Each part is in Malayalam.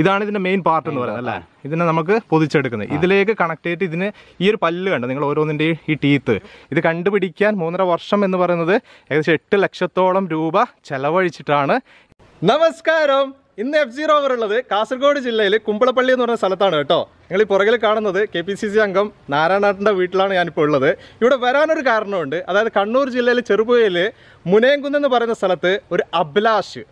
ഇതാണ് ഇതിന്റെ മെയിൻ പാർട്ട് എന്ന് പറയുന്നത് അല്ലേ. ഇതിനെ നമുക്ക് പൊതിച്ചെടുക്കുന്നത്. ഇതിലേക്ക് കണക്ട് ചെയ്തിട്ട് ഇതിന് ഈ ഒരു പല്ല് കണ്ടോ നിങ്ങൾ ഓരോന്നിൻ്റെയും ഈ ടീത്ത് ഇത് കണ്ടുപിടിക്കാൻ 3.5 വർഷം എന്ന് പറയുന്നത് ഏകദേശം 8 ലക്ഷത്തോളം രൂപ ചെലവഴിച്ചിട്ടാണ്. നമസ്കാരം. ഇന്ന് FC ROVER ഉള്ളത് കാസർഗോഡ് ജില്ലയിൽ കുമ്പളപ്പള്ളി എന്ന് പറഞ്ഞ സ്ഥലത്താണ് കേട്ടോ. നിങ്ങൾ ഈ പുറകിൽ കാണുന്നത് KPCC അംഗം നാരായണേട്ടൻ്റെ വീട്ടിലാണ് ഞാനിപ്പോൾ ഉള്ളത്. ഇവിടെ വരാനൊരു കാരണമുണ്ട്. അതായത് കണ്ണൂർ ജില്ലയിൽ ചെറുപുഴയിൽ മുനയംകുന്ന് എന്ന് പറയുന്ന സ്ഥലത്ത് ഒരു അഭിലാഷ്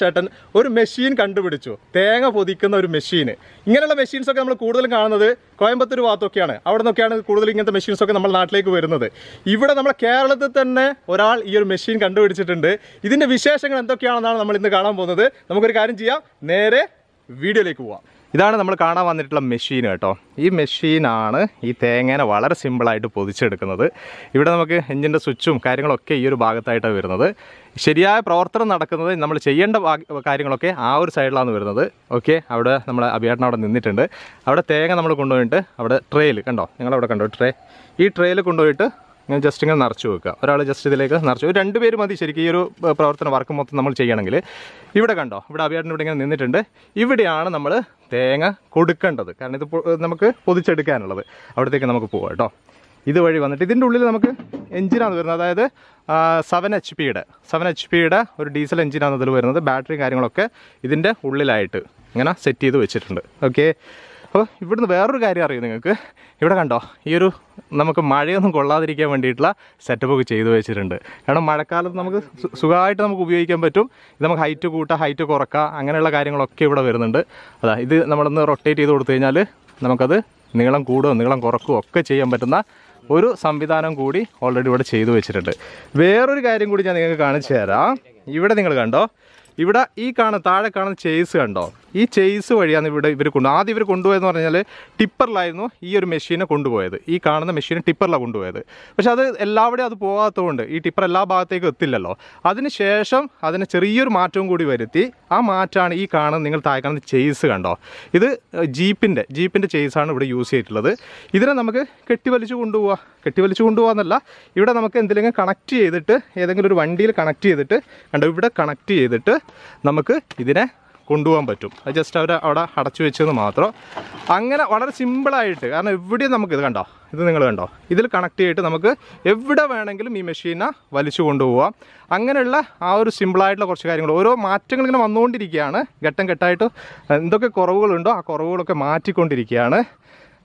ഏട്ടൻ ഒരു മെഷീൻ കണ്ടുപിടിച്ചു. തേങ്ങ പൊതിക്കുന്ന ഒരു മെഷീന്. ഇങ്ങനെയുള്ള മെഷീൻസൊക്കെ നമ്മൾ കൂടുതലും കാണുന്നത് കോയമ്പത്തൂർ ഭാഗത്തൊക്കെയാണ്. അവിടെ നിന്നൊക്കെയാണ് കൂടുതൽ ഇങ്ങനത്തെ മെഷീൻസൊക്കെ നമ്മൾ നാട്ടിലേക്ക് വരുന്നത്. ഇവിടെ നമ്മുടെ കേരളത്തിൽ തന്നെ ഒരാൾ ഈ ഒരു മെഷീൻ കണ്ടുപിടിച്ചിട്ടുണ്ട്. ഇതിൻ്റെ വിശേഷങ്ങൾ എന്തൊക്കെയാണെന്നാണ് നമ്മൾ ഇന്ന് കാണാൻ പോകുന്നത്. നമുക്കൊരു കാര്യം ചെയ്യാം, നേരെ വീഡിയോയിലേക്ക് പോവാം. ഇതാണ് നമ്മൾ കാണാൻ വന്നിട്ടുള്ള മെഷീൻ കേട്ടോ. ഈ മെഷീനാണ് ഈ തേങ്ങേനെ വളരെ സിമ്പിളായിട്ട് പൊതിച്ചെടുക്കുന്നത്. ഇവിടെ നമുക്ക് എഞ്ചിൻ്റെ സ്വിച്ചും കാര്യങ്ങളൊക്കെ ഈ ഒരു ഭാഗത്തായിട്ടാണ് വരുന്നത്. ശരിയായ പ്രവർത്തനം നടക്കുന്നത് നമ്മൾ ചെയ്യേണ്ട കാര്യങ്ങളൊക്കെ ആ ഒരു സൈഡിലാണ് വരുന്നത്. ഓക്കെ, അവിടെ നമ്മൾ അഭിയേട്ടൻ അവിടെ നിന്നിട്ടുണ്ട്. അവിടെ തേങ്ങ നമ്മൾ കൊണ്ടുപോയിട്ട് അവിടെ ട്രേയിൽ കണ്ടോ, നിങ്ങളവിടെ കണ്ടോ ട്രേ, ഈ ട്രേയിൽ കൊണ്ടുപോയിട്ട് ഇങ്ങനെ ജസ്റ്റ് ഇങ്ങനെ നിറച്ച് വെക്കുക. ഒരാൾ ജസ്റ്റ് ഇതിലേക്ക് നിറച്ച്, 2 പേര് മതി ശരിക്കും ഈ ഒരു പ്രവർത്തന വർക്ക് മൊത്തം നമ്മൾ ചെയ്യണമെങ്കിൽ. ഇവിടെ കണ്ടോ, ഇവിടെ അഭിയേട്ടൻ ഇവിടെ ഇങ്ങനെ നിന്നിട്ടുണ്ട്. ഇവിടെയാണ് നമ്മൾ തേങ്ങ കൊടുക്കേണ്ടത്, കാരണം ഇത് നമുക്ക് പൊതിച്ചെടുക്കാനുള്ളത്. അവിടത്തേക്ക് നമുക്ക് പോകാം കേട്ടോ. ഇതുവഴി വന്നിട്ട് ഇതിൻ്റെ ഉള്ളിൽ നമുക്ക് എഞ്ചിനാണ് വരുന്നത്. അതായത് 7 HP ഒരു ഡീസൽ എഞ്ചിനാണ് ഇതിൽ വരുന്നത്. ബാറ്ററി കാര്യങ്ങളൊക്കെ ഇതിൻ്റെ ഉള്ളിലായിട്ട് ഇങ്ങനെ സെറ്റ് ചെയ്ത് വെച്ചിട്ടുണ്ട്. ഓക്കെ, അപ്പോൾ ഇവിടുന്ന് വേറൊരു കാര്യം അറിയും നിങ്ങൾക്ക്. ഇവിടെ കണ്ടോ, ഈ ഒരു നമുക്ക് മഴയൊന്നും കൊള്ളാതിരിക്കാൻ വേണ്ടിയിട്ടുള്ള സെറ്റപ്പൊക്കെ ചെയ്തു വെച്ചിട്ടുണ്ട്. കാരണം മഴക്കാലത്ത് നമുക്ക് സുഖമായിട്ട് നമുക്ക് ഉപയോഗിക്കാൻ പറ്റും. ഇത് നമുക്ക് ഹൈറ്റ് കൂട്ടുക, ഹൈറ്റ് കുറക്കുക, അങ്ങനെയുള്ള കാര്യങ്ങളൊക്കെ ഇവിടെ വരുന്നുണ്ട്. അതാ ഇത് നമ്മളൊന്ന് റൊട്ടേറ്റ് ചെയ്ത് കൊടുത്തു കഴിഞ്ഞാൽ നമുക്കത് നീളം കൂടുകയോ നീളം കുറക്കുകയോ ഒക്കെ ചെയ്യാൻ പറ്റുന്ന ഒരു സംവിധാനം കൂടി ഓൾറെഡി ഇവിടെ ചെയ്തു വെച്ചിട്ടുണ്ട്. വേറൊരു കാര്യം കൂടി ഞാൻ നിങ്ങൾക്ക് കാണിച്ചു തരാം. ഇവിടെ നിങ്ങൾ കണ്ടോ, ഇവിടെ ഈ താഴെ കാണുന്ന ചേസ് കണ്ടോ, ഈ ചേസ് വഴിയാണ് ഇവർ ആദ്യം ഇവർ കൊണ്ടുപോയതെന്ന് പറഞ്ഞാൽ ടിപ്പറിലായിരുന്നു ഈ ഒരു മെഷീനെ കൊണ്ടുപോയത്. ഈ കാണുന്ന മെഷീനെ ടിപ്പറിലാണ് കൊണ്ടുപോയത്. പക്ഷെ അത് എല്ലാവിടെയും അത് പോകാത്തതുകൊണ്ട് ഈ ടിപ്പർ എല്ലാ ഭാഗത്തേക്കും എത്തില്ലല്ലോ. അതിനുശേഷം അതിന് ചെറിയൊരു മാറ്റവും കൂടി വരുത്തി. ആ മാറ്റമാണ് ഈ കാണുന്ന നിങ്ങൾ താഴെ കാണുന്ന ചേസ് കണ്ടോ. ഇത് ജീപ്പിൻ്റെ ചേസാണ് ഇവിടെ യൂസ് ചെയ്തിട്ടുള്ളത്. ഇതിനെ നമുക്ക് കെട്ടിവലിച്ച് കൊണ്ടുപോകാന്നല്ല, ഇവിടെ നമുക്ക് എന്തെങ്കിലും കണക്ട് ചെയ്തിട്ട് ഏതെങ്കിലും ഒരു വണ്ടിയിൽ കണക്ട് ചെയ്തിട്ട് കണ്ടോ, ഇവിടെ കണക്ട് ചെയ്തിട്ട് നമുക്ക് ഇതിനെ കൊണ്ടുപോകാൻ പറ്റും. അത് ജസ്റ്റ് അവിടെ അടച്ചു വെച്ചെന്ന് മാത്രം. അങ്ങനെ വളരെ സിമ്പിളായിട്ട്, കാരണം എവിടെയും നമുക്കിത് കണ്ടോ, ഇത് നിങ്ങൾ കണ്ടോ, ഇതിൽ കണക്ട് ചെയ്തിട്ട് നമുക്ക് എവിടെ വേണമെങ്കിലും ഈ മെഷീനെ വലിച്ചു കൊണ്ടുപോകാം. അങ്ങനെയുള്ള ആ ഒരു സിമ്പിളായിട്ടുള്ള കുറച്ച് കാര്യങ്ങൾ, ഓരോ മാറ്റങ്ങൾ ഇങ്ങനെ വന്നുകൊണ്ടിരിക്കുകയാണ്. ഘട്ടം ഘട്ടമായിട്ട് എന്തൊക്കെ കുറവുകളുണ്ടോ ആ കുറവുകളൊക്കെ മാറ്റിക്കൊണ്ടിരിക്കുകയാണ്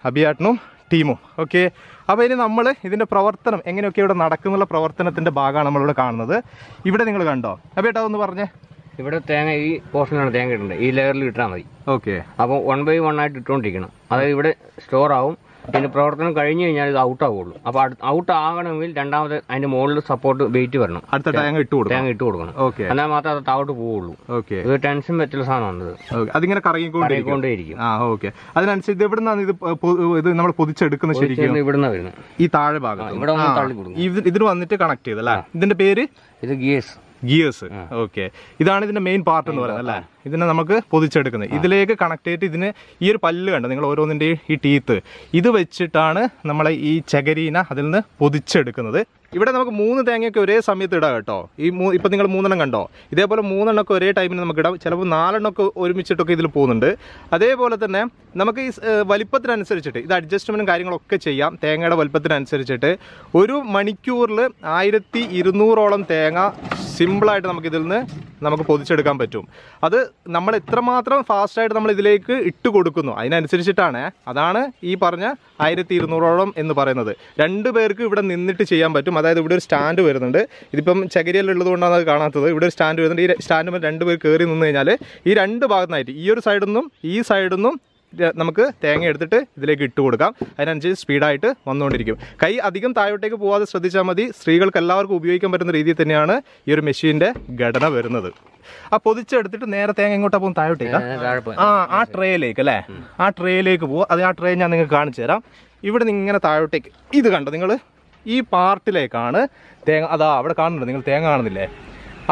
അഭിയേട്ടനും ടീമും. ഓക്കെ, അപ്പോൾ ഇനി നമ്മൾ ഇതിൻ്റെ പ്രവർത്തനം എങ്ങനെയൊക്കെ ഇവിടെ നടക്കുന്നുള്ള പ്രവർത്തനത്തിൻ്റെ ഭാഗമാണ് നമ്മളിവിടെ കാണുന്നത്. ഇവിടെ നിങ്ങൾ കണ്ടോ അഭിയേട്ടാ, ഒന്ന് പറഞ്ഞേ. ഇവിടെ തേങ്ങ ഈ പോർഷനിലാണ് തേങ്ങ ഇടേണ്ടത്, ഈ ലെയറിൽ ഇട്ടാൽ മതി. ഓക്കെ, അപ്പോൾ 1 by 1 ആയിട്ട് ഇട്ടുകൊണ്ടിരിക്കണം. അതായത് ഇവിടെ സ്റ്റോർ ആവും. ഇതിന്റെ പ്രവർത്തനം കഴിഞ്ഞ് കഴിഞ്ഞാൽ ഇത് ഔട്ട് ആവുള്ളൂ. അപ്പോൾ ഔട്ട് ആകണമെങ്കിൽ രണ്ടാമത് അതിന്റെ മുകളിൽ സപ്പോർട്ട് വെയിറ്റ് വരണം. അടുത്ത തേങ്ങ ഇട്ട് കൊടുക്കണം. എന്നാൽ മാത്രമേ അത് താഴോട്ട് പോവുള്ളൂ. ഇത് ടെൻഷൻ പറ്റുള്ള സാധനമാണ്. അതിങ്ങനെ കറങ്ങിക്കൊണ്ടേയിരിക്കും. അതിനനുസരിച്ച് ഇവിടെ നിന്നാണ് ഇത് നമ്മൾ പൊതിച്ചെടുക്കുന്നത്. ശരിക്കും ഇവിടുന്ന് വരുന്നത് ഈ താഴെ ഭാഗം ഇവിടെ തള്ളി കൊടുക്കും. ഇതിന് വന്നിട്ട് കണക്ട് ചെയ്തല്ലേ. ഇതിന്റെ പേര് ഇത് ഗിയേഴ്സ്. ഓക്കെ, ഇതാണ് ഇതിന്റെ മെയിൻ പാർട്ട് എന്ന് പറയുന്നത് അല്ലേ. ഇതിനെ നമുക്ക് പൊതിച്ചെടുക്കുന്നത്. ഇതിലേക്ക് കണക്ട് ചെയ്തിട്ട് ഇതിന് ഈ ഒരു പല്ല് കണ്ടോ നിങ്ങൾ ഓരോന്നിൻ്റെയും ഈ ടീത്ത് ഇത് വെച്ചിട്ടാണ് നമ്മളെ ഈ ചകിരീന അതിൽ നിന്ന് പൊതിച്ചെടുക്കുന്നത്. ഇവിടെ നമുക്ക് 3 തേങ്ങയൊക്കെ ഒരേ സമയത്ത് ഇടാം കേട്ടോ. ഇപ്പം നിങ്ങൾ 3 എണ്ണം കണ്ടോ, ഇതേപോലെ 3 എണ്ണമൊക്കെ ഒരേ ടൈമിൽ നമുക്ക് ഇടാം. ചിലപ്പോൾ 4 എണ്ണമൊക്കെ ഒരുമിച്ചിട്ടൊക്കെ ഇതിൽ പോകുന്നുണ്ട്. അതേപോലെ തന്നെ നമുക്ക് ഈ വലിപ്പത്തിനനുസരിച്ചിട്ട് ഇത് അഡ്ജസ്റ്റ്മെൻറ്റും കാര്യങ്ങളൊക്കെ ചെയ്യാം. തേങ്ങയുടെ വലിപ്പത്തിനനുസരിച്ചിട്ട് 1 മണിക്കൂറിൽ 1200ഓളം തേങ്ങ സിമ്പിളായിട്ട് നമുക്കിതിൽ നിന്ന് നമുക്ക് പൊതിച്ചെടുക്കാൻ പറ്റും. അത് നമ്മൾ എത്രമാത്രം ഫാസ്റ്റായിട്ട് നമ്മൾ ഇതിലേക്ക് ഇട്ട് കൊടുക്കുന്നു അതിനനുസരിച്ചിട്ടാണ്. അതാണ് ഈ പറഞ്ഞ 1200ഓളം എന്ന് പറയുന്നത്. 2 പേർക്ക് ഇവിടെ നിന്നിട്ട് ചെയ്യാൻ പറ്റും. അതായത് ഇവിടെ ഒരു സ്റ്റാൻഡ് വരുന്നുണ്ട്. ഇതിപ്പം ചകിരിയെല്ലാം ഉള്ളത് കൊണ്ടാണ് അത് കാണാത്തത്. ഇവിടെ ഒരു സ്റ്റാൻഡ് വരുന്നുണ്ട്. ഈ സ്റ്റാൻഡ് 2 പേർ കയറി നിന്ന് കഴിഞ്ഞാൽ ഈ 2 ഭാഗത്തുനിന്നായിട്ട് ഈ ഒരു സൈഡിൽ നിന്നും ഈ സൈഡിൽ നിന്നും നമുക്ക് തേങ്ങ എടുത്തിട്ട് ഇതിലേക്ക് ഇട്ട് കൊടുക്കാം. അതിനനുസരിച്ച് സ്പീഡായിട്ട് വന്നുകൊണ്ടിരിക്കും. കൈ അധികം താഴോട്ടേക്ക് പോകാതെ ശ്രദ്ധിച്ചാൽ മതി. സ്ത്രീകൾക്ക് എല്ലാവർക്കും ഉപയോഗിക്കാൻ പറ്റുന്ന രീതിയിൽ തന്നെയാണ് ഈ ഒരു മെഷീൻ്റെ ഘടന വരുന്നത്. ആ പൊതിച്ചെടുത്തിട്ട് നേരെ തേങ്ങ എങ്ങോട്ടാ പോകും? താഴോട്ടേക്ക്. ആ ട്രേയിലേക്ക് അല്ലേ, ആ ട്രേയിലേക്ക് പോകും. അത് ആ ട്രേ ഞാൻ നിങ്ങൾക്ക് കാണിച്ചു തരാം. ഇവിടെ നിന്ന് ഇങ്ങനെ താഴോട്ടേക്ക് ഇത് കണ്ടോ നിങ്ങൾ, ഈ പാർട്ടിലേക്കാണ് തേങ്ങ. അതാ അവിടെ കാണുന്നുണ്ട് നിങ്ങൾ, തേങ്ങ കാണുന്നില്ലേ,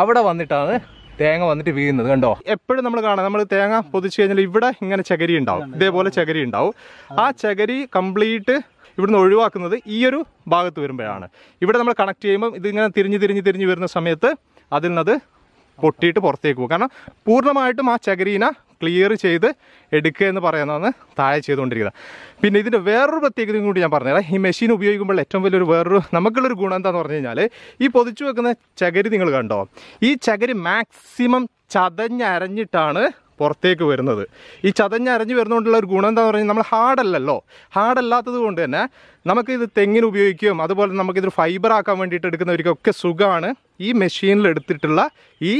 അവിടെ വന്നിട്ടാണ് തേങ്ങ വന്നിട്ട് വീഴുന്നത്. കണ്ടോ, എപ്പോഴും നമ്മൾ കാണാം, നമ്മൾ തേങ്ങ പൊതിച്ച് കഴിഞ്ഞാൽ ഇവിടെ ഇങ്ങനെ ചകിരി ഉണ്ടാവും, ഇതേപോലെ ചകിരി ഉണ്ടാവും. ആ ചകിരി കംപ്ലീറ്റ് ഇവിടുന്ന് ഒഴിവാക്കുന്നത് ഈ ഒരു ഭാഗത്ത് വരുമ്പോഴാണ്. ഇവിടെ നമ്മൾ കണക്ട് ചെയ്യുമ്പോൾ ഇതിങ്ങനെ തിരിഞ്ഞ് വരുന്ന സമയത്ത് അതിൽ നിന്നത് പൊട്ടിയിട്ട് പുറത്തേക്ക് പോകും. കാരണം പൂർണ്ണമായിട്ടും ആ ചകിരീനെ ക്ലിയർ ചെയ്ത് എടുക്കുക എന്ന് പറയുന്നതാണ് താഴെ ചെയ്തുകൊണ്ടിരിക്കുന്നത്. പിന്നെ ഇതിൻ്റെ വേറൊരു പ്രത്യേകതയും കൂടി ഞാൻ പറഞ്ഞുതരാം. ഈ മെഷീൻ ഉപയോഗിക്കുമ്പോൾ ഏറ്റവും വലിയൊരു നമുക്കുള്ളൊരു ഗുണം എന്താണെന്ന് പറഞ്ഞു കഴിഞ്ഞാൽ, ഈ പൊതിച്ചു വെക്കുന്ന ചകിരി നിങ്ങൾ കണ്ടോ, ഈ ചകിരി മാക്സിമം ചതഞ്ഞരഞ്ഞിട്ടാണ് പുറത്തേക്ക് വരുന്നത്. ഈ ചതഞ്ഞരഞ്ഞ് വരുന്നതുകൊണ്ടുള്ള ഒരു ഗുണം എന്താണെന്ന് പറഞ്ഞാൽ, നമ്മൾ ഹാർഡല്ലാത്തത് കൊണ്ട് തന്നെ നമുക്കിത് തെങ്ങിന് ഉപയോഗിക്കുകയും അതുപോലെ നമുക്കിതൊരു ഫൈബർ ആക്കാൻ വേണ്ടിയിട്ട് എടുക്കുന്നവർക്കൊക്കെ സുഖമാണ് ഈ മെഷീനിൽ എടുത്തിട്ടുള്ള ഈ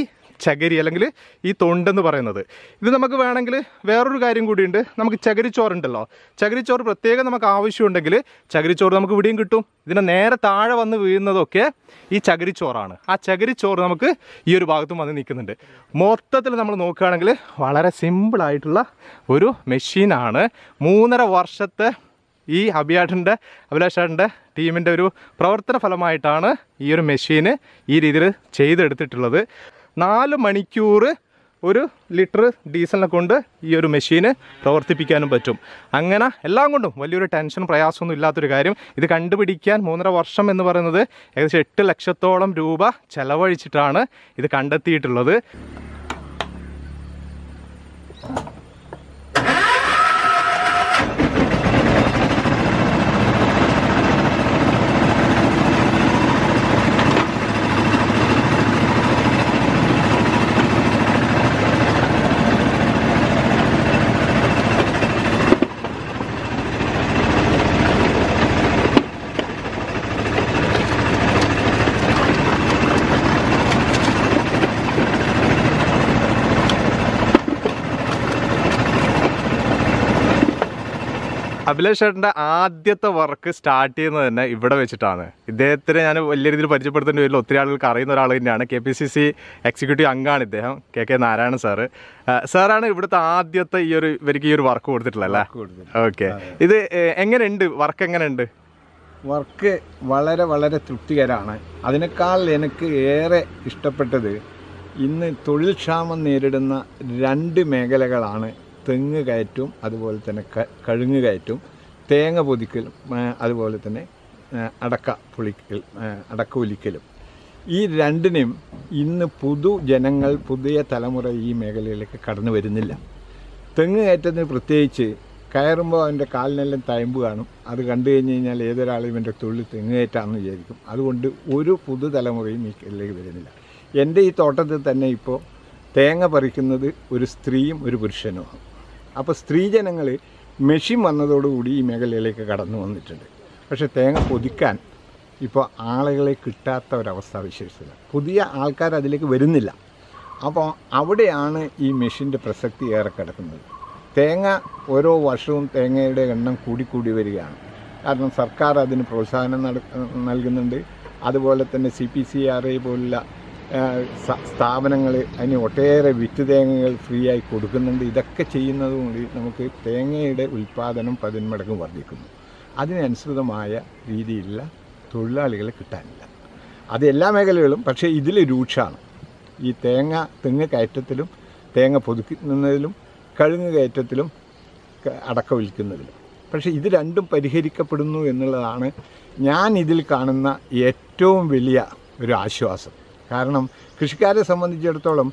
ചകിരി അല്ലെങ്കിൽ ഈ തൊണ്ടെന്ന് പറയുന്നത്. ഇത് നമുക്ക് വേണമെങ്കിൽ വേറൊരു കാര്യം കൂടിയുണ്ട്. നമുക്ക് ചകിരിച്ചോറുണ്ടല്ലോ, ചകിരിച്ചോറ് പ്രത്യേകം നമുക്ക് ആവശ്യമുണ്ടെങ്കിൽ ചകിരിച്ചോറ് നമുക്ക് ഇവിടെയും കിട്ടും. ഇതിനെ നേരെ താഴെ വന്ന് വീഴുന്നതൊക്കെ ഈ ചകിരിച്ചോറാണ്. ആ ചകിരിച്ചോറ് നമുക്ക് ഈ ഒരു ഭാഗത്തും വന്ന് നിൽക്കുന്നുണ്ട്. മൊത്തത്തിൽ നമ്മൾ നോക്കുകയാണെങ്കിൽ വളരെ സിമ്പിളായിട്ടുള്ള ഒരു മെഷീനാണ്. 3.5 വർഷത്തെ ഈ അഭിലാഷേട്ടൻ്റെ ടീമിൻ്റെ ഒരു പ്രവർത്തന ഫലമായിട്ടാണ് ഈ ഒരു മെഷീന് ഈ രീതിയിൽ ചെയ്തെടുത്തിട്ടുള്ളത്. 4 മണിക്കൂർ 1 ലിറ്റർ ഡീസലിനെ കൊണ്ട് ഈ ഒരു മെഷീന് പ്രവർത്തിപ്പിക്കാനും പറ്റും. അങ്ങനെ എല്ലാം കൊണ്ടും വലിയൊരു ടെൻഷനും പ്രയാസമൊന്നും ഇല്ലാത്തൊരു കാര്യം. ഇത് കണ്ടുപിടിക്കാൻ 3.5 വർഷം എന്ന് പറയുന്നത് ഏകദേശം 8 ലക്ഷത്തോളം രൂപ ചെലവഴിച്ചിട്ടാണ് ഇത് കണ്ടെത്തിയിട്ടുള്ളത്. അഭിലാഷേട്ടൻ്റെ ആദ്യത്തെ വർക്ക് സ്റ്റാർട്ട് ചെയ്യുന്നത് തന്നെ ഇവിടെ വെച്ചിട്ടാണ്. ഇദ്ദേഹത്തിന് ഞാൻ വലിയ രീതിയിൽ പരിചയപ്പെടുത്തേണ്ടി വരില്ല, ഒത്തിരി ആളുകൾക്ക് അറിയുന്ന ഒരാൾ തന്നെയാണ്. KPCC എക്സിക്യൂട്ടീവ് അംഗമാണ് ഇദ്ദേഹം, KK നാരായണൻ സാറ്. സാറാണ് ഇവിടുത്തെ ആദ്യത്തെ ഇവർക്ക് ഈ ഒരു വർക്ക് കൊടുത്തിട്ടുള്ളത് അല്ലേ? ഓക്കെ, ഇത് എങ്ങനെയുണ്ട് വർക്ക്? എങ്ങനെയുണ്ട് വർക്ക്? വളരെ വളരെ തൃപ്തികരമാണ്. അതിനേക്കാൾ എനിക്ക് ഏറെ ഇഷ്ടപ്പെട്ടത് ഇന്ന് തൊഴിൽ ക്ഷാമം നേരിടുന്ന 2 മേഖലകളാണ്. തെങ്ങ് കയറ്റും അതുപോലെ തന്നെ കഴുങ്ങ് കയറ്റും, തേങ്ങ പൊതിക്കലും അതുപോലെ തന്നെ അടക്ക ഒലിക്കലും. ഈ 2നും ഇന്ന് പുതിയ തലമുറ ഈ മേഖലയിലേക്ക് കടന്നു വരുന്നില്ല. തെങ്ങ് കയറ്റത്തിന് പ്രത്യേകിച്ച് കയറുമ്പോൾ അവൻ്റെ കാലിനെല്ലാം തയമ്പ് കാണും. അത് കണ്ടു കഴിഞ്ഞ് കഴിഞ്ഞാൽ ഏതൊരാളും ഇവൻ്റെ തൊഴിൽ തെങ്ങ് കയറ്റാമെന്ന് വിചാരിക്കും. അതുകൊണ്ട് ഒരു പുതുതലമുറയും ഈ ഇതിലേക്ക് വരുന്നില്ല. എൻ്റെ ഈ തോട്ടത്തിൽ തന്നെ ഇപ്പോൾ തേങ്ങ പറിക്കുന്നത് ഒരു സ്ത്രീയും ഒരു പുരുഷനുമാണ്. അപ്പോൾ സ്ത്രീജനങ്ങൾ മെഷീൻ വന്നതോടുകൂടി ഈ മേഖലയിലേക്ക് കടന്നു വന്നിട്ടുണ്ട്. പക്ഷേ തേങ്ങ പൊതിക്കാൻ ഇപ്പോൾ ആളുകളെ കിട്ടാത്ത ഒരവസ്ഥ വിശേഷിച്ചില്ല. പുതിയ ആൾക്കാർ അതിലേക്ക് വരുന്നില്ല. അപ്പോൾ അവിടെയാണ് ഈ മെഷീൻ്റെ പ്രസക്തി ഏറെ കിടക്കുന്നത്. തേങ്ങ ഓരോ വർഷവും തേങ്ങയുടെ എണ്ണം കൂടിക്കൂടി വരികയാണ്. കാരണം സർക്കാർ അതിന് പ്രോത്സാഹനം നൽകുന്നുണ്ട്. അതുപോലെ തന്നെ CPCRA പോലുള്ള സ്ഥാപനങ്ങൾ അതിന് ഒട്ടേറെ വിത്ത് തേങ്ങകൾ ഫ്രീ ആയി കൊടുക്കുന്നുണ്ട്. ഇതൊക്കെ ചെയ്യുന്നതുകൊണ്ട് നമുക്ക് തേങ്ങയുടെ ഉൽപ്പാദനം 10 മടങ്ങ് വർദ്ധിക്കുന്നു. അതിനനുസൃതമായ രീതിയിലുള്ള തൊഴിലാളികളെ കിട്ടാനില്ല. അത് എല്ലാ മേഖലകളും, പക്ഷേ ഇതിൽ രൂക്ഷമാണ്. ഈ തെങ്ങ് കയറ്റത്തിലും തേങ്ങ പൊതുക്കുന്നതിലും കഴുങ്ങ് കയറ്റത്തിലും അടക്ക വിൽക്കുന്നതിലും. പക്ഷേ ഇത് രണ്ടും പരിഹരിക്കപ്പെടുന്നു എന്നുള്ളതാണ് ഞാൻ ഇതിൽ കാണുന്ന ഏറ്റവും വലിയ ഒരു ആശ്വാസം. കാരണം കൃഷിക്കാരെ സംബന്ധിച്ചിടത്തോളം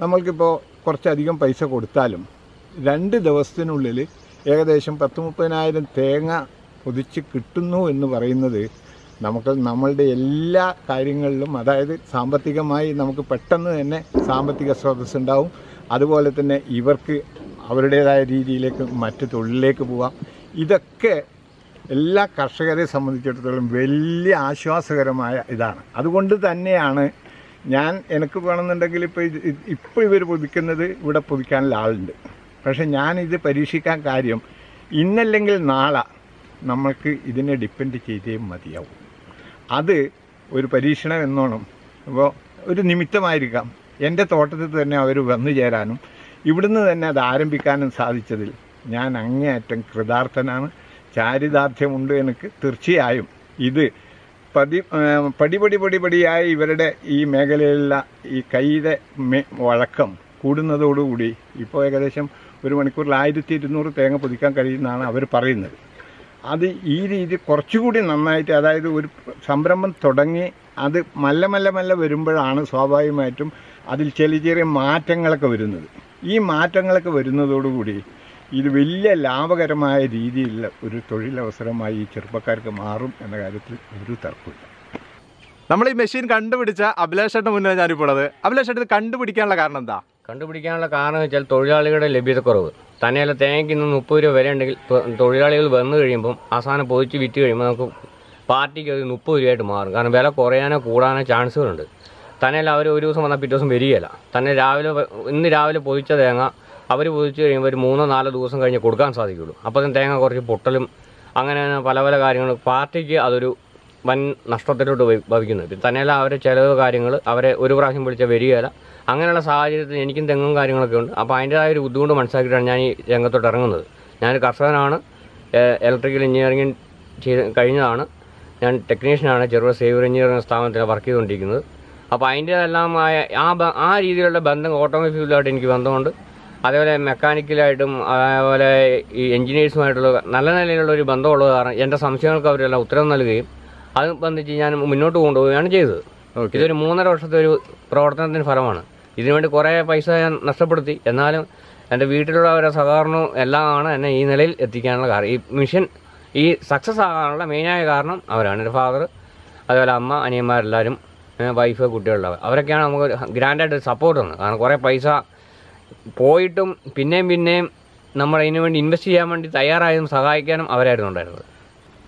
നമ്മൾക്കിപ്പോൾ കുറച്ചധികം പൈസ കൊടുത്താലും 2 ദിവസത്തിനുള്ളിൽ ഏകദേശം 10-30,000 തേങ്ങ പൊതിച്ച് കിട്ടുന്നു എന്ന് പറയുന്നത് നമ്മളുടെ എല്ലാ കാര്യങ്ങളിലും, അതായത് സാമ്പത്തികമായി നമുക്ക് പെട്ടെന്ന് തന്നെ സാമ്പത്തിക സ്രോതസ് ഉണ്ടാവും. അതുപോലെ തന്നെ ഇവർക്ക് അവരുടേതായ രീതിയിലേക്ക് മറ്റ് തൊഴിലിലേക്ക് പോവാം. ഇതൊക്കെ എല്ലാ കർഷകരെ സംബന്ധിച്ചിടത്തോളം വലിയ ആശ്വാസകരമായ ഇതാണ്. അതുകൊണ്ട് തന്നെയാണ് എനിക്ക് വേണമെന്നുണ്ടെങ്കിൽ ഇപ്പോൾ ഇവർ പൊതിക്കുന്നത് ഇവിടെ പൊതിക്കാനുള്ള ആളുണ്ട്. പക്ഷേ ഞാനിത് പരീക്ഷിക്കാൻ കാര്യം ഇന്നല്ലെങ്കിൽ നാളെ നമ്മൾക്ക് ഇതിനെ ഡിപ്പെൻഡ് ചെയ്തേ മതിയാവും. അത് ഒരു പരീക്ഷണം എന്നോണം അപ്പോൾ ഒരു നിമിത്തമായിരിക്കാം എൻ്റെ തോട്ടത്തിൽ തന്നെ അവർ വന്നു ചേരാനും ഇവിടുന്ന് തന്നെ അത് ആരംഭിക്കാനും സാധിച്ചതിൽ ഞാൻ അങ്ങേയറ്റം കൃതാർത്ഥനാണ്. ചാരിതാർത്ഥ്യമുണ്ട് എനിക്ക് തീർച്ചയായും. ഇത് പടിപടിയായി ഇവരുടെ ഈ മേഖലയിലുള്ള ഈ കൈയുടെ വഴക്കം കൂടുന്നതോടുകൂടി ഇപ്പോൾ ഏകദേശം 1 മണിക്കൂറിൽ 1200 തേങ്ങ പൊതിക്കാൻ കഴിയുമെന്നാണ് അവർ പറയുന്നത്. അത് ഈ രീതി കുറച്ചുകൂടി നന്നായിട്ട്, അതായത് ഒരു സംരംഭം തുടങ്ങി അത് മെല്ലെ വരുമ്പോഴാണ് സ്വാഭാവികമായിട്ടും അതിൽ ചെറിയ മാറ്റങ്ങളൊക്കെ വരുന്നത്. ഈ മാറ്റങ്ങളൊക്കെ വരുന്നതോടുകൂടി ഇത് വലിയ ലാഭകരമായ രീതിയിലുള്ള ഒരു തൊഴിലവസരമായി ഈ ചെറുപ്പക്കാർക്ക് മാറും എന്ന കാര്യത്തിൽ ഒരു തർക്കമില്ല. നമ്മൾ ഈ മെഷീൻ കണ്ടുപിടിച്ച അഭിലാഷേട്ടന് മുന്നേ ഞാനിപ്പോൾ ഉള്ളത്. അഭിലാഷേട്ടൻ ഇത് കണ്ടുപിടിക്കാനുള്ള കാരണം എന്താ? കണ്ടുപിടിക്കാനുള്ള കാരണം വെച്ചാൽ തൊഴിലാളികളുടെ ലഭ്യതക്കുറവ്. തന്നെയല്ല തേങ്ങയ്ക്ക് ഇന്ന് 30 രൂപ വില ഉണ്ടെങ്കിൽ തൊഴിലാളികൾ വന്നു കഴിയുമ്പം അവസാനം പൊതിച്ച് വിറ്റ് കഴിയുമ്പോൾ നമുക്ക് പാർട്ടിക്ക് ഒരു 30 രൂപയായിട്ട് മാറും. കാരണം വില കുറയാനോ കൂടാനോ ചാൻസുകളുണ്ട്. തന്നെയല്ല അവർ ഒരു ദിവസം വന്നാൽ പിറ്റേ ദിവസം വരികയില്ല. തന്നെ ഇന്ന് രാവിലെ പൊതിച്ച തേങ്ങ അവർ പൊതിച്ച് കഴിയുമ്പോൾ ഒരു 3-4 ദിവസം കഴിഞ്ഞ് കൊടുക്കാൻ സാധിക്കുള്ളൂ. അപ്പോൾ തന്നെ തേങ്ങ കുറച്ച് പൊട്ടലും അങ്ങനെ പല പല കാര്യങ്ങളും പാർട്ടിക്ക് അതൊരു വൻ നഷ്ടത്തിലോട്ട് ഭവിക്കുന്നത്. തന്നെയല്ല അവരെ ചിലവ് കാര്യങ്ങൾ അവരെ ഒരു പ്രാവശ്യം വിളിച്ചാൽ വരികയില്ല. അങ്ങനെയുള്ള സാഹചര്യത്തിൽ എനിക്കും തെങ്ങും കാര്യങ്ങളൊക്കെ ഉണ്ട്. അപ്പോൾ അതിൻ്റെതായ ഒരു ബുദ്ധിമുട്ട് മനസ്സിലാക്കിയിട്ടാണ് ഞാൻ ഈ രംഗത്തോട്ട് ഇറങ്ങുന്നത്. ഞാൻ കർഷകനാണ്, ഇലക്ട്രിക്കൽ എഞ്ചിനീയറിംഗ് കഴിഞ്ഞതാണ്. ഞാൻ ടെക്നീഷ്യനാണ്, ചെറുപുഴ സേവർ എഞ്ചിനീയറിംഗ് സ്ഥാപനത്തിൽ വർക്ക് ചെയ്തുകൊണ്ടിരിക്കുന്നത്. അപ്പോൾ അതിൻ്റെതെല്ലാമായ ആ രീതിയിലുള്ള ബന്ധം ഓട്ടോമൊബൈൽ ഫീൽഡായിട്ട് എനിക്ക് ബന്ധമുണ്ട്. അതേപോലെ മെക്കാനിക്കലായിട്ടും അതേപോലെ ഈ എഞ്ചിനീയേഴ്സുമായിട്ടുള്ള നല്ല നിലയിലുള്ള ഒരു ബന്ധമുള്ളത് കാരണം എൻ്റെ സംശയങ്ങൾക്ക് അവരെല്ലാം ഉത്തരം നൽകുകയും അത് ബന്ധിച്ച് ഞാൻ മുന്നോട്ട് കൊണ്ടുപോവുകയാണ് ചെയ്തത്. ഇതൊരു 3.5 വർഷത്തെ ഒരു പ്രവർത്തനത്തിൻ്റെ ഫലമാണ്. ഇതിനുവേണ്ടി കുറേ പൈസ ഞാൻ നഷ്ടപ്പെടുത്തി. എന്നാലും എൻ്റെ വീട്ടിലുള്ളവരുടെ സഹകരണവും എല്ലാമാണ് എന്നെ ഈ നിലയിൽ എത്തിക്കാനുള്ള കാരണം. ഈ മിഷൻ ഈ സക്സസ് ആകാനുള്ള മെയിനായ കാരണം അവരാണ്. എൻ്റെ ഫാദർ, അതുപോലെ അമ്മ, അനിയന്മാരെല്ലാവരും, വൈഫ്, കുട്ടികളുള്ളവർ, അവരൊക്കെയാണ് നമുക്ക് ഗ്രാൻഡായിട്ട് സപ്പോർട്ട് തന്നത്. കാരണം കുറേ പൈസ പോയിട്ടും പിന്നെയും നമ്മൾ അതിനു വേണ്ടി ഇൻവെസ്റ്റ് ചെയ്യാൻ വേണ്ടി തയ്യാറായതും സഹായിക്കാനും അവരായിരുന്നു ഉണ്ടായിരുന്നത്.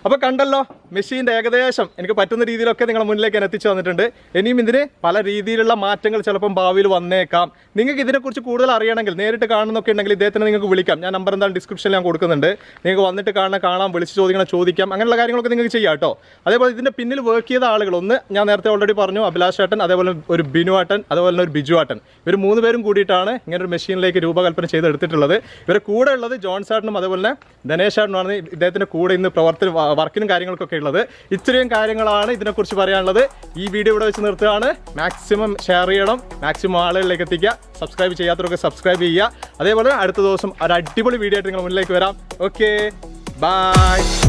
അപ്പോൾ കണ്ടല്ലോ, മെഷീൻ്റെ ഏകദേശം എനിക്ക് പറ്റുന്ന രീതിയിലൊക്കെ നിങ്ങളുടെ മുന്നിലേക്ക് ഞാൻ എത്തിച്ചു വന്നിട്ടുണ്ട്. ഇനിയും ഇതിന് പല രീതിയിലുള്ള മാറ്റങ്ങൾ ചിലപ്പം ഭാവിയിൽ വന്നേക്കാം. നിങ്ങൾക്ക് ഇതിനെക്കുറിച്ച് കൂടുതൽ അറിയണമെങ്കിൽ നേരിട്ട് കാണുന്നൊക്കെ ഉണ്ടെങ്കിൽ ഇദ്ദേഹത്തിന് നിങ്ങൾക്ക് വിളിക്കാം. ഞാൻ നമ്പർ എന്തായാലും ഡിസ്ക്രിപ്ഷനിൽ ഞാൻ കൊടുക്കുന്നുണ്ട്. നിങ്ങൾക്ക് വന്നിട്ട് കാണാം, വിളിച്ച് ചോദിക്കാം, അങ്ങനെയുള്ള കാര്യങ്ങളൊക്കെ നിങ്ങൾക്ക് ചെയ്യാം കേട്ടോ. അതേപോലെ ഇതിൻ്റെ പിന്നിൽ വർക്ക് ചെയ്ത ആളുകൾ, ഒന്ന് ഞാൻ നേരത്തെ ഓൾറെഡി പറഞ്ഞു, അഭിലാഷ് ഏട്ടൻ, അതേപോലെ ഒരു ബിനു ഏട്ടൻ, അതേപോലെ തന്നെ ഒരു ബിജു ഏട്ടൻ, ഇവർ 3 പേരും കൂടിയിട്ടാണ് ഇങ്ങനെ ഒരു മെഷീനിലേക്ക് രൂപകൽപ്പന ചെയ്തെടുത്തിട്ടുള്ളത്. ഇവരെ കൂടെ ഉള്ളത് ജോൺസ് ഏട്ടനും അതേപോലെ തന്നെ ധനേഷ് ഏട്ടനുമാണ് ഇദ്ദേഹത്തിൻ്റെ കൂടെ ഇന്ന് വർക്കിനും കാര്യങ്ങൾക്കൊക്കെ ഉള്ളത്. ഇത്രയും കാര്യങ്ങളാണ് ഇതിനെക്കുറിച്ച് പറയാനുള്ളത്. ഈ വീഡിയോ ഇവിടെ വെച്ച് നിർത്തുകയാണ്. മാക്സിമം ഷെയർ ചെയ്യണം, മാക്സിമം ആളുകളിലേക്ക് എത്തിക്കുക. സബ്സ്ക്രൈബ് ചെയ്യാത്തവരൊക്കെ സബ്സ്ക്രൈബ് ചെയ്യുക. അതേപോലെ അടുത്ത ദിവസം ഒരു അടിപൊളി വീഡിയോ ആയിട്ട് നിങ്ങൾ മുന്നിലേക്ക് വരാം. Okay, by.